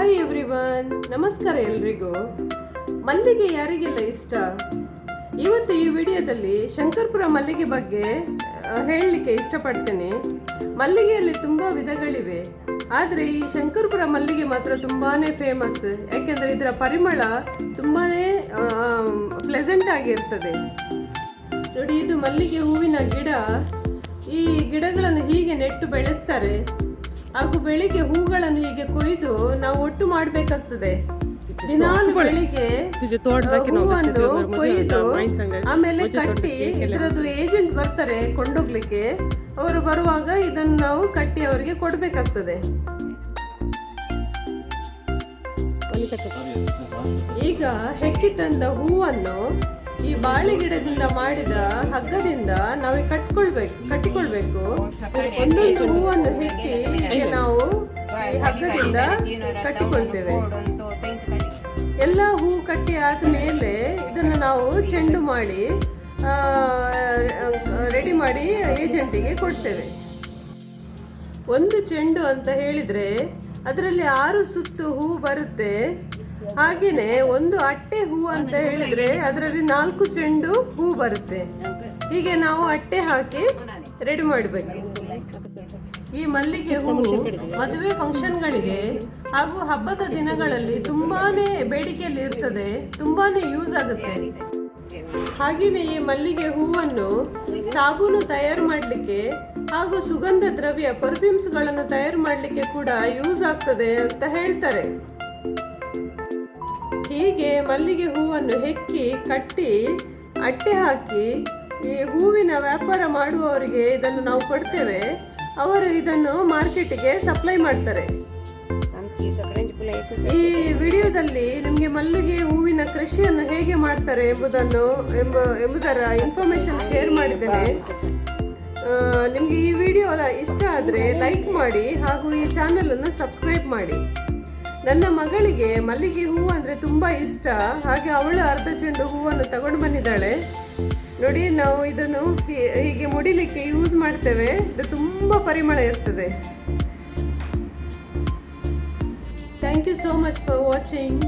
Hi everyone, ನಮಸ್ಕಾರ ಎಲ್ರಿಗೂ. ಮಲ್ಲಿಗೆ ಯಾರಿಗೆಲ್ಲ ಇಷ್ಟ? ಇವತ್ತು ಈ ವಿಡಿಯೋದಲ್ಲಿ ಶಂಕರ್ಪುರ ಮಲ್ಲಿಗೆ ಬಗ್ಗೆ ಹೇಳಲಿಕ್ಕೆ ಇಷ್ಟಪಡ್ತೇನೆ. ಮಲ್ಲಿಗೆಯಲ್ಲಿ ತುಂಬ ವಿಧಗಳಿವೆ, ಆದರೆ ಈ ಶಂಕರ್ಪುರ ಮಲ್ಲಿಗೆ ಮಾತ್ರ ತುಂಬಾ ಫೇಮಸ್. ಯಾಕೆಂದರೆ ಇದರ ಪರಿಮಳ ತುಂಬಾ ಪ್ಲೆಸೆಂಟ್ ಆಗಿರ್ತದೆ. ನೋಡಿ, ಇದು ಮಲ್ಲಿಗೆ ಹೂವಿನ ಗಿಡ. ಈ ಗಿಡಗಳನ್ನು ಹೀಗೆ ನೆಟ್ಟು ಬೆಳೆಸ್ತಾರೆ, ಹಾಗೂ ಬೆಳಿಗ್ಗೆ ಹೂಗಳನ್ನು ಹೀಗೆ ಕೊಯ್ದು ನಾವು ಒಟ್ಟು ಮಾಡಬೇಕಾಗ್ತದೆ. ದಿನಾಲು ಬೆಳಿಗ್ಗೆ ಹೂವನ್ನು ಕೊಯ್ದು ಆಮೇಲೆ ಕಟ್ಟಿ, ಇದರದ್ದು ಏಜೆಂಟ್ ಬರ್ತಾರೆ ಕೊಂಡೋಗ್ಲಿಕ್ಕೆ. ಅವರು ಬರುವಾಗ ಇದನ್ನು ನಾವು ಕಟ್ಟಿ ಅವರಿಗೆ ಕೊಡಬೇಕಾಗ್ತದೆ. ಈಗ ಹೆಕ್ಕಿ ತಂದ ಹೂವನ್ನು ಈ ಬಾಳೆ ಗಿಡದಿಂದ ಮಾಡಿದ ಹಗ್ಗದಿಂದ ನಾವು ಕಟ್ಟಿಕೊಳ್ಬೇಕು. ಒಂದೊಂದು ಹೂವನ್ನು ಹೆಕ್ಕಿ ನಾವು ಈ ಹಗ್ಗದಿಂದ ಕಟ್ಟಿಕೊಳ್ತೇವೆ. ಎಲ್ಲ ಹೂ ಕಟ್ಟಿ ಆದ್ಮೇಲೆ ಇದನ್ನು ನಾವು ಚೆಂಡು ಮಾಡಿ ರೆಡಿ ಮಾಡಿ ಏಜೆಂಟಿಗೆ ಕೊಡ್ತೇವೆ. ಒಂದು ಚೆಂಡು ಅಂತ ಹೇಳಿದ್ರೆ ಅದರಲ್ಲಿ 6 ಸುತ್ತು ಹೂ ಬರುತ್ತೆ. ಹಾಗೇನೆ ಒಂದು ಅಟ್ಟೆ ಹೂ ಅಂತ ಹೇಳಿದ್ರೆ ಅದರಲ್ಲಿ 4 ಚೆಂಡು ಹೂ ಬರುತ್ತೆ. ಹೀಗೆ ನಾವು ಅಟ್ಟೆ ಹಾಕಿ ರೆಡಿ ಮಾಡಬೇಕು. ಈ ಮಲ್ಲಿಗೆ ಹೂವು ಮದುವೆ ಫಂಕ್ಷನ್ಗಳಿಗೆ ಹಾಗೂ ಹಬ್ಬದ ದಿನಗಳಲ್ಲಿ ತುಂಬಾನೇ ಬೇಡಿಕೆಯಲ್ಲಿ ಇರ್ತದೆ, ತುಂಬಾನೇ ಯೂಸ್ ಆಗುತ್ತೆ. ಹಾಗೆಯೇ ಈ ಮಲ್ಲಿಗೆ ಹೂವನ್ನು ಸಾಬೂನು ತಯಾರು ಮಾಡಲಿಕ್ಕೆ ಹಾಗೂ ಸುಗಂಧ ದ್ರವ್ಯ ಪರ್ಫ್ಯೂಮ್ಸ್ಗಳನ್ನು ತಯಾರು ಮಾಡಲಿಕ್ಕೆ ಕೂಡ ಯೂಸ್ ಆಗ್ತದೆ ಅಂತ ಹೇಳ್ತಾರೆ. ಹೀಗೆ ಮಲ್ಲಿಗೆ ಹೂವನ್ನು ಹೆಕ್ಕಿ ಕಟ್ಟಿ ಅಟ್ಟೆ ಹಾಕಿ ಈ ಹೂವಿನ ವ್ಯಾಪಾರ ಮಾಡುವವರಿಗೆ ಇದನ್ನು ನಾವು ಕೊಡ್ತೇವೆ. ಅವರು ಇದನ್ನು ಮಾರ್ಕೆಟಿಗೆ ಸಪ್ಲೈ ಮಾಡ್ತಾರೆ. ಈ ವಿಡಿಯೋದಲ್ಲಿ ನಿಮಗೆ ಮಲ್ಲಿಗೆ ಹೂವಿನ ಕೃಷಿಯನ್ನು ಹೇಗೆ ಮಾಡ್ತಾರೆ ಎಂಬುದರ ಇನ್ಫಾರ್ಮೇಶನ್ ಶೇರ್ ಮಾಡಿದ್ದೇನೆ. ನಿಮಗೆ ಈ ವಿಡಿಯೋ ಇಷ್ಟ ಆದರೆ ಲೈಕ್ ಮಾಡಿ ಹಾಗೂ ಈ ಚಾನಲನ್ನು ಸಬ್ಸ್ಕ್ರೈಬ್ ಮಾಡಿ. ನನ್ನ ಮಗಳಿಗೆ ಮಲ್ಲಿಗೆ ಹೂವು ಅಂದರೆ ತುಂಬ ಇಷ್ಟ, ಹಾಗೆ ಅವಳು ಅರ್ಧ ಚೆಂಡು ಹೂವನ್ನು ತಗೊಂಡು ಬಂದಿದ್ದಾಳೆ. ನೋಡಿ, ನಾವು ಇದನ್ನು ಹೀಗೆ ಮುಡಿಲಿಕ್ಕೆ ಯೂಸ್ ಮಾಡ್ತೇವೆ. ಇದು ತುಂಬ ಪರಿಮಳ ಇರ್ತದೆ. Thank you so much for watching.